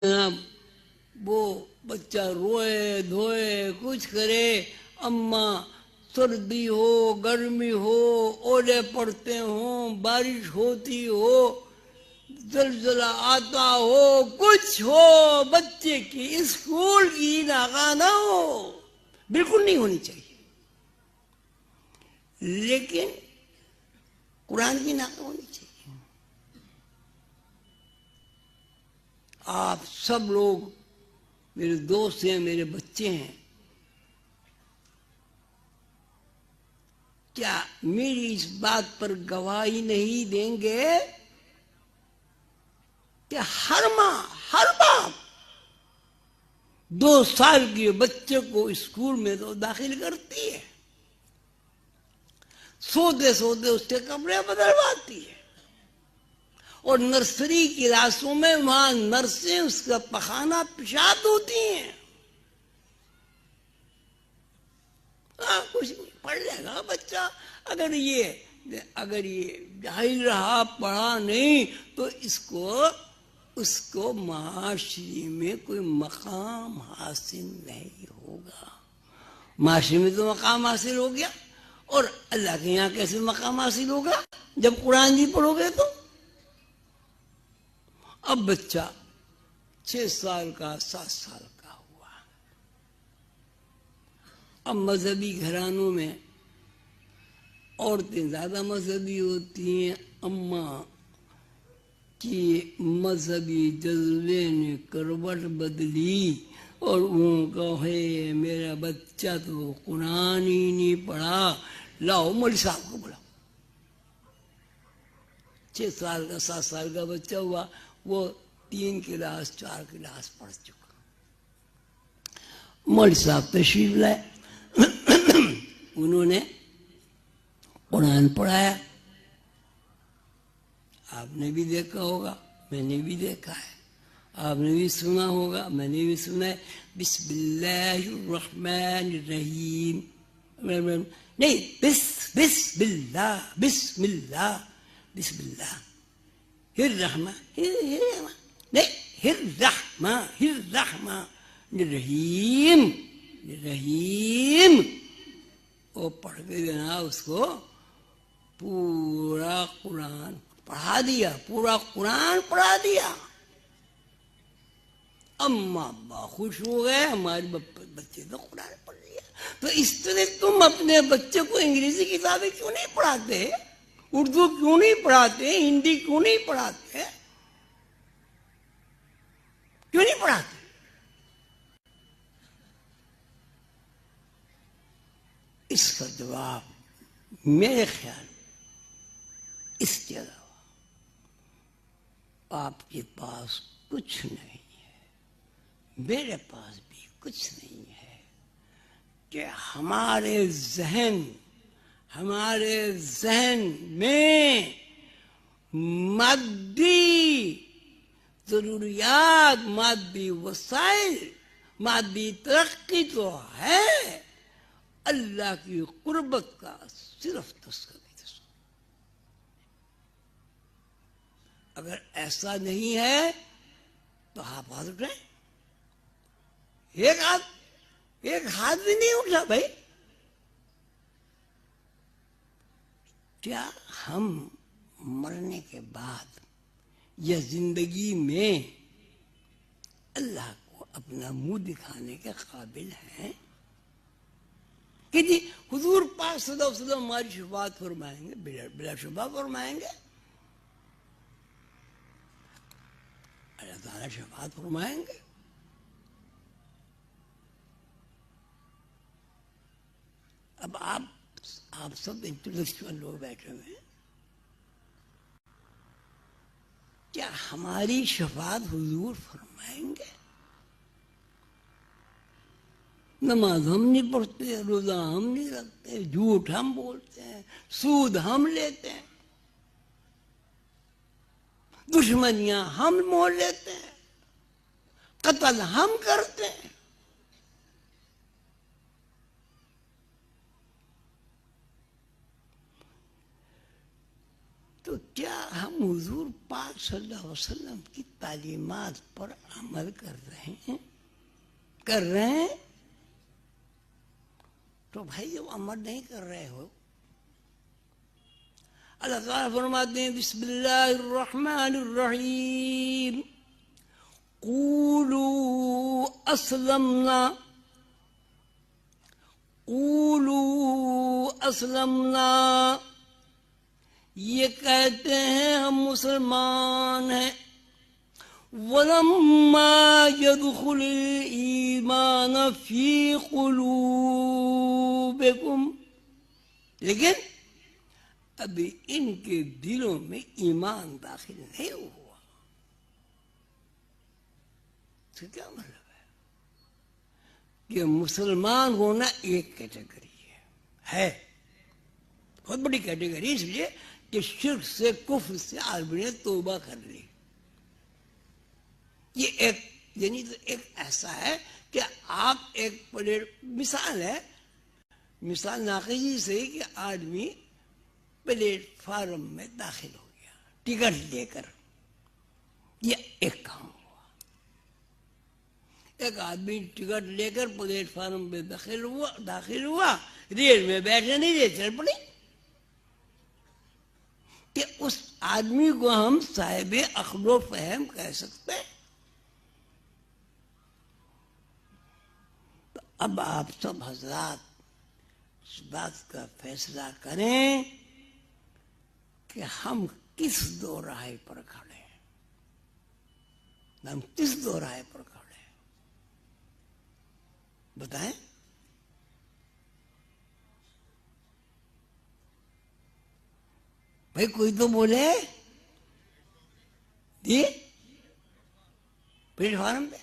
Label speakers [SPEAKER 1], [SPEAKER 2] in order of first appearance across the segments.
[SPEAKER 1] وہ بچہ روئے دھوئے کچھ کرے، اماں سردی ہو گرمی ہو اولے پڑتے ہوں بارش ہوتی ہو زلزلہ آتا ہو کچھ ہو، بچے کی اسکول کی ناکہ نہ ہو، بالکل نہیں ہونی چاہیے، لیکن قرآن کی ناکہ ہونی چاہیے۔ آپ سب لوگ میرے دوست ہیں، میرے بچے ہیں، کیا میری اس بات پر گواہی نہیں دیں گے کہ ہر ماں ہر باپ 2 سال کے بچے کو اسکول میں تو داخل کرتی ہے، سوتے سوتے اس کے کپڑے بدلواتی ہے، اور نرسری کلاسوں میں وہاں نرسیں اس کا پخانہ پیشاب ہوتی ہیں۔ کچھ نہیں، پڑھ لے گا بچہ، اگر یہ جاہل رہا پڑھا نہیں تو اس کو معاشرے میں کوئی مقام حاصل نہیں ہوگا۔ معاشرے میں تو مقام حاصل ہو گیا، اور اللہ کے یہاں کیسے مقام حاصل ہوگا جب قرآن نہیں پڑھو گے تو؟ اب بچہ 6 سال کا 7 سال کا ہوا، اب مذہبی گھرانوں میں عورتیں زیادہ مذہبی ہوتی ہیں، اماں کی مذہبی جذبے نے کروٹ بدلی اور وہ کہے میرا بچہ تو قرآن ہی نہیں پڑھا، لاؤ مولوی صاحب کو بلاؤ۔ 6 سال کا 7 سال کا بچہ ہوا، وہ 3 کلاس 4 کلاس پڑھ چکا، مولوی صاحب تشریف لائے، انہوں نے قرآن پڑھایا۔ آپ نے بھی دیکھا ہوگا، میں نے بھی دیکھا ہے، آپ نے بھی سنا ہوگا، میں نے بھی سنا ہے، بسم اللہ الرحمن الرحیم، نہیں بسم اللہ بسم اللہ بسم اللہ الرحمن نہیں الرحمن الرحیم الرحیم، وہ پڑھ کے جناب اس کو پورا قرآن پڑھا دیا، پورا قرآن پڑھا دیا۔ اماں ابا خوش ہو گئے، ہمارے بچے تو قرآن پڑھ لیا۔ تو اس طرح تم اپنے بچے کو انگریزی کتابیں کیوں نہیں پڑھاتے، اردو کیوں نہیں پڑھاتے، ہندی کیوں نہیں پڑھاتے، کیوں نہیں پڑھاتے؟ اس کا جواب میرے خیال اس کے علاوہ آپ کے پاس کچھ نہیں ہے، میرے پاس بھی کچھ نہیں ہے، کہ ہمارے ذہن میں مادی ضروریات، مادی وسائل، مادی ترقی تو ہے، اللہ کی قربت کا صرف تذکرہ نہیں۔ اگر ایسا نہیں ہے تو آپ ہاتھ اٹھائیں، ایک ہاتھ بھی نہیں اٹھا بھائی۔ کیا ہم مرنے کے بعد یا زندگی میں اللہ کو اپنا منہ دکھانے کے قابل ہیں کہ جی حضور پاک صلی اللہ علیہ وسلم ہماری شفاعت فرمائیں گے؟ بلا شبہ فرمائیں گے، اللہ تعالیٰ شفاعت فرمائیں گے۔ اب آپ سب انٹلیکچوئل لوگ بیٹھے ہوئے ہیں، کیا ہماری شفاعت حضور فرمائیں گے؟ نماز ہم نہیں پڑھتے، روزہ ہم نہیں رکھتے، جھوٹ ہم بولتے ہیں، سود ہم لیتے ہیں، دشمنیاں ہم مول لیتے ہیں، قتل ہم کرتے ہیں، تو کیا ہم ہم حضور پاک صلی اللہ علیہ وسلم کی تعلیمات پر عمل کر رہے ہیں تو بھائی جب عمل نہیں کر رہے ہو، اللہ تعالیٰ فرماتے ہیں بسم اللہ الرحمن الرحیم قولوا اسلمنا، یہ کہتے ہیں ہم مسلمان ہیں، وَلَمَّا يَدْخُلِ الْإِيمَانَ فِي قُلُوبِكُمْ، لیکن ابھی ان کے دلوں میں ایمان داخل نہیں ہوا۔ اس کا کیا مطلب ہے؟ کہ مسلمان ہونا ایک کیٹیگری ہے، بہت بڑی کیٹیگری، اس لیے کہ شرک سے کفر سے آدمی نے توبہ کر لی۔ یہ ایک ایسا ہے کہ آپ ایک پلیٹ، مثال ہے، مثال ناقصی سے کہ آدمی پلیٹ فارم میں داخل ہو گیا ٹکٹ لے کر، یہ ایک کام ہوا۔ ایک آدمی ٹکٹ لے کر پلیٹ فارم میں داخل ہوا، ریل میں بیٹھے نہیں دے، چل پڑی، کہ اس آدمی کو ہم صاحب عقل و فہم کہہ سکتے ہیں؟ تو اب آپ سب حضرات اس بات کا فیصلہ کریں کہ ہم کس دو رائے پر کھڑے ہیں، ہم کس دو رائے پر کھڑے ہیں، بتائیں۔ بھائی کوئی تو بولے جی، پلیٹ فارم پہ،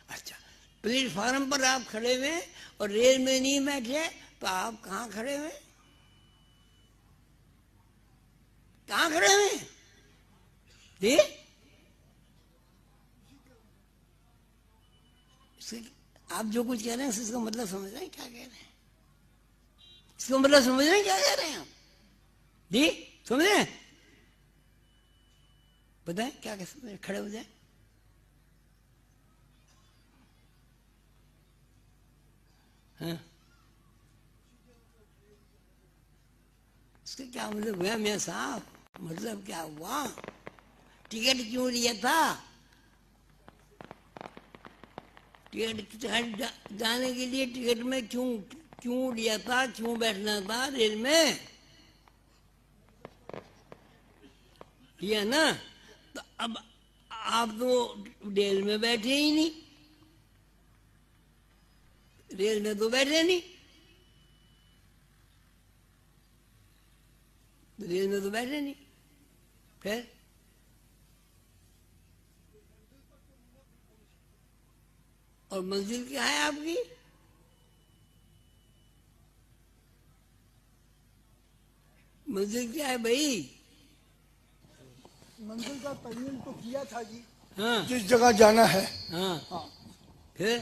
[SPEAKER 1] اچھا پلیٹ فارم پر آپ کھڑے ہوئے اور ریل میں نہیں بیٹھے تو آپ کہاں کھڑے ہوئے؟ کہاں کھڑے ہوئے جی؟ آپ جو کچھ کہہ رہے ہیں اس کا مطلب سمجھ رہے ہیں کیا کہہ رہے ہیں؟ اس کا مطلب سمجھ رہے ہیں کیا کہہ رہے ہیں آپ جی؟ سمجھ رہے ہیں؟ بتائیں کیا کھڑے ہو جائیں۔ ہاں، اس کا کیا مطلب ہوا میاں صاحب؟ مطلب کیا ہوا؟ ٹکٹ کیوں لیا تھا؟ ٹکٹ جانے کے لیے ٹکٹ میں کیوں لیا تھا؟ کیوں بیٹھنا تھا ریل میں؟ لیا نا؟ تو اب آپ تو ریل میں بیٹھے ہی نہیں، ریل میں تو بیٹھے نہیں، ریل میں تو بیٹھے نہیں، پھر اور منزل کیا ہے آپ کی؟ منزل کیا ہے بھائی؟
[SPEAKER 2] منزل کا تعین تو کیا تھا جی،
[SPEAKER 1] ہاں
[SPEAKER 2] جس جگہ جانا ہے۔
[SPEAKER 1] ہاں، پھر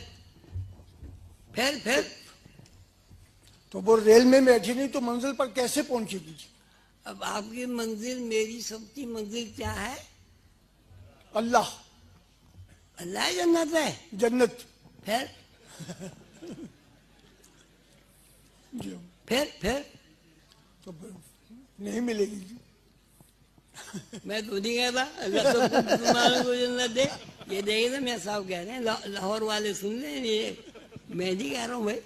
[SPEAKER 2] تو وہ ریل میں بیٹھی نہیں تو منزل پر کیسے پہنچے گی جی؟
[SPEAKER 1] اب آپ کی منزل، میری سب کی منزل کیا ہے؟
[SPEAKER 2] اللہ،
[SPEAKER 1] اللہ جنت ہے،
[SPEAKER 2] جنت۔
[SPEAKER 1] پھر
[SPEAKER 2] جی
[SPEAKER 1] تو
[SPEAKER 2] نہیں ملے گی جی۔
[SPEAKER 1] میں تو نہیں کہتا اللہ سب مسلمانوں کو جنت دے، یہ دیکھیں نا میں صاحب کہہ رہے ہیں، لاہور والے سن لیں، یہ میں نہیں کہہ رہا ہوں بھائی،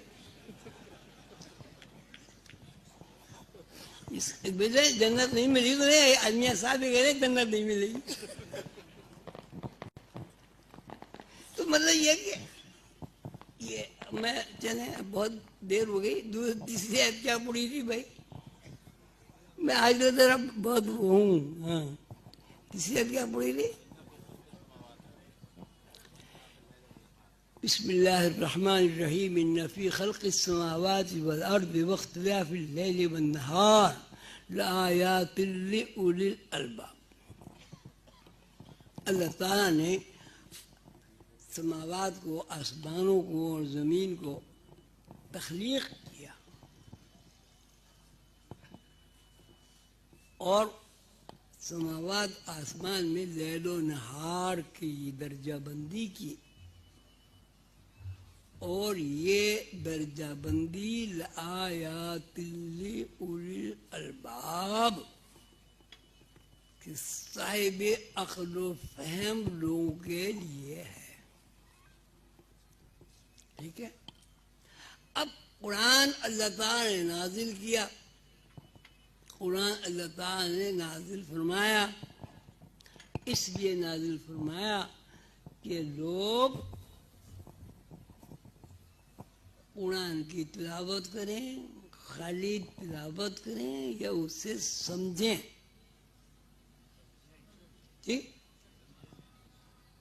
[SPEAKER 1] جنت نہیں ملی تو نہیں، میاں صاحب بھی کہہ رہے جنت نہیں ملے گی، تو مطلب یہ کہ یہ میں چلیں بہت دیر ہو گئی، تیسری آیت کیا پڑھی تھی بھائی؟ میں آج تو ذرا بہت ہوں، ہاں تیسری آیت کیا پڑھی تھی؟ بسم اللہ الرحمن الرحیم ان فی خلق السماوات والارض واختلاف اللیل والنہار لآیات لأولی الالباب۔ اللہ تعالیٰ نے سماوات کو، آسمانوں کو اور زمین کو تخلیق کیا اور سماوات آسمان میں لیل و نہار کی درجہ بندی کی، اور یہ درجہ بندی لآیات لأولی الالباب کہ صاحب عقل و فہم لوگوں کے لیے ہے. ٹھیک ہے. اب قرآن اللہ تعالیٰ نے نازل کیا، قرآن اللہ تعالیٰ نے نازل فرمایا، اس لیے نازل فرمایا کہ لوگ قرآن کی تلاوت کریں، خالی تلاوت کریں یا اسے سمجھیں. ٹھیک.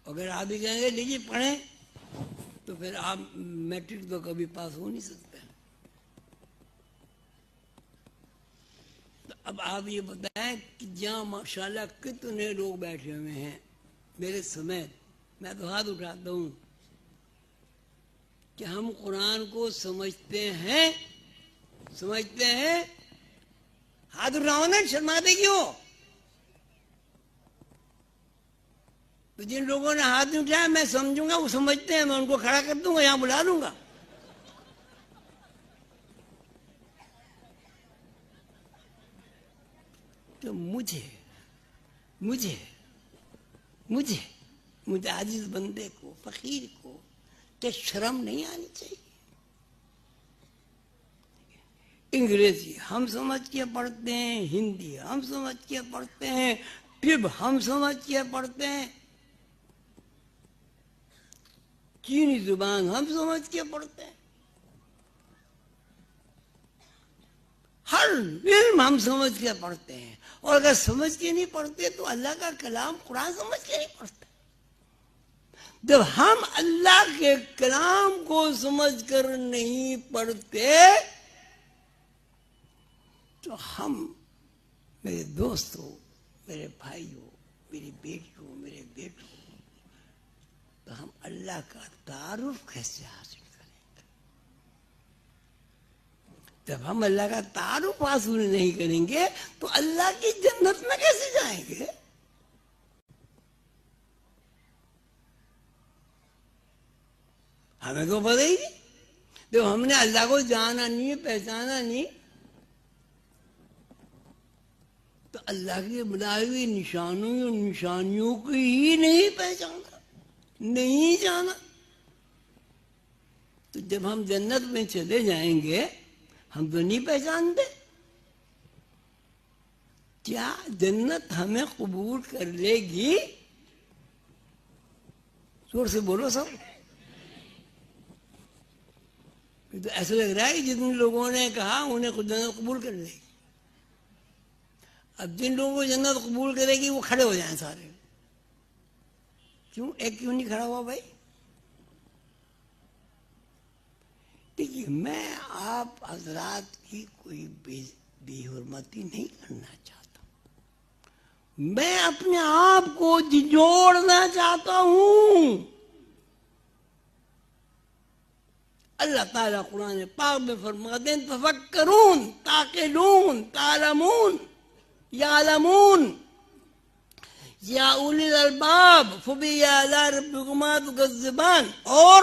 [SPEAKER 1] اگر آپ بھی کہیں گے لیجیے پڑھیں تو پھر آپ میٹرک تو کبھی پاس ہو نہیں سکتے. تو اب آپ یہ بتائیں کہ جہاں ماشاءاللہ کتنے لوگ بیٹھے ہوئے ہیں میرے سمیت، میں تو ہاتھ اٹھاتا ہوں کہ ہم قرآن کو سمجھتے ہیں، سمجھتے ہیں. ہاتھ اٹھاؤ نا، شرماتے کیوں؟ تو جن لوگوں نے ہاتھ نہیں اٹھایا میں سمجھوں گا وہ سمجھتے ہیں، میں ان کو کھڑا کر دوں گا، یہاں بلا لوں گا. تو مجھے عاجز بندے کو، فقیر کو کہ شرم نہیں آنی چاہیے. انگریزی ہم سمجھ کے پڑھتے ہیں، ہندی ہم سمجھ کے پڑھتے ہیں، طب ہم سمجھ کے پڑھتے ہیں، چینی زبان ہم سمجھ کے پڑھتے ہیں، ہر علم ہم سمجھ کے پڑھتے ہیں. اور اگر سمجھ کے نہیں پڑھتے تو اللہ کا کلام قرآن سمجھ کے نہیں پڑھتے. جب ہم اللہ کے کلام کو سمجھ کر نہیں پڑھتے تو ہم، میرے دوستوں، میرے بھائیوں، میری بیٹیوں، میرے بیٹوں، تو ہم اللہ کا تعارف کیسے حاصل کریں گے؟ جب ہم اللہ کا تعارف حاصل نہیں کریں گے تو اللہ کی جنت میں کیسے جائیں گے؟ ہمیں تو پتہ ہی نہیں. جب ہم نے اللہ کو جانا نہیں، پہچانا نہیں، تو اللہ کی بنائی ہوئی نشانیوں کو ہی نہیں پہچانا، نہیں جانا. تو جب ہم جنت میں چلے جائیں گے ہم تو نہیں پہچانتے. کیا جنت ہمیں قبول کر لے گی؟ زور سے بولو سب. تو ایسا لگ رہا ہے کہ جتنے لوگوں نے کہا انہیں خود جنت قبول کر لے گی. اب جن لوگوں کو جنت قبول کرے گی وہ کھڑے ہو جائیں سارے. کیوں؟ ایک کیوں نہیں کھڑا ہوا بھائی؟ دیکھیے، میں آپ حضرات کی کوئی بے حرمتی نہیں کرنا چاہتا، میں اپنے آپ کو جھنجھوڑنا چاہتا ہوں. اللہ تعالیٰ قرآن پاک میں فرماتے ہیں تفکرون، تعقلون، تعلمون، یعلمون یا اولی الالباب فبی آلاء ربکما تکذبان. اور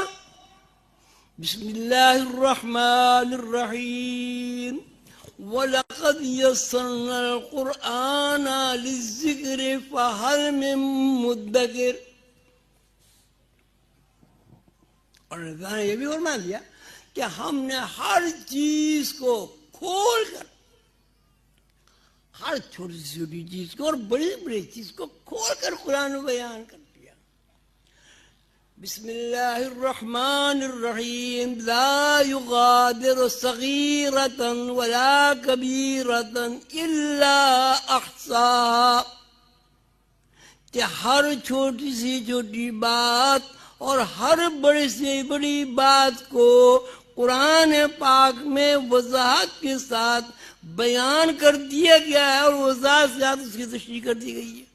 [SPEAKER 1] بسم اللہ الرحمن الرحیم وَلَقَدْ يَسَّرْنَا الْقُرْآنَ لِلذِّكْرِ فَهَلْ مِن مُدَّكِرٍ. اور اللہ نے یہ بھی فرما دیا کہ ہم نے ہر چیز کو کھول کر، ہر چھوٹی سے چھوٹی چیز کو اور بڑی بڑی چیز کو کھول کر قرآن میں بیان کر دیا. بسم اللہ الرحمن الرحیم لا یغادر صغیرۃ ولا کبیرۃ الا احصاها. کہ ہر چھوٹی سی چھوٹی بات اور ہر بڑی سے بڑی بات کو قرآن پاک میں وضاحت کے ساتھ بیان کر دیا گیا ہے اور وضاحت سے اس کی تشریح کر دی گئی ہے.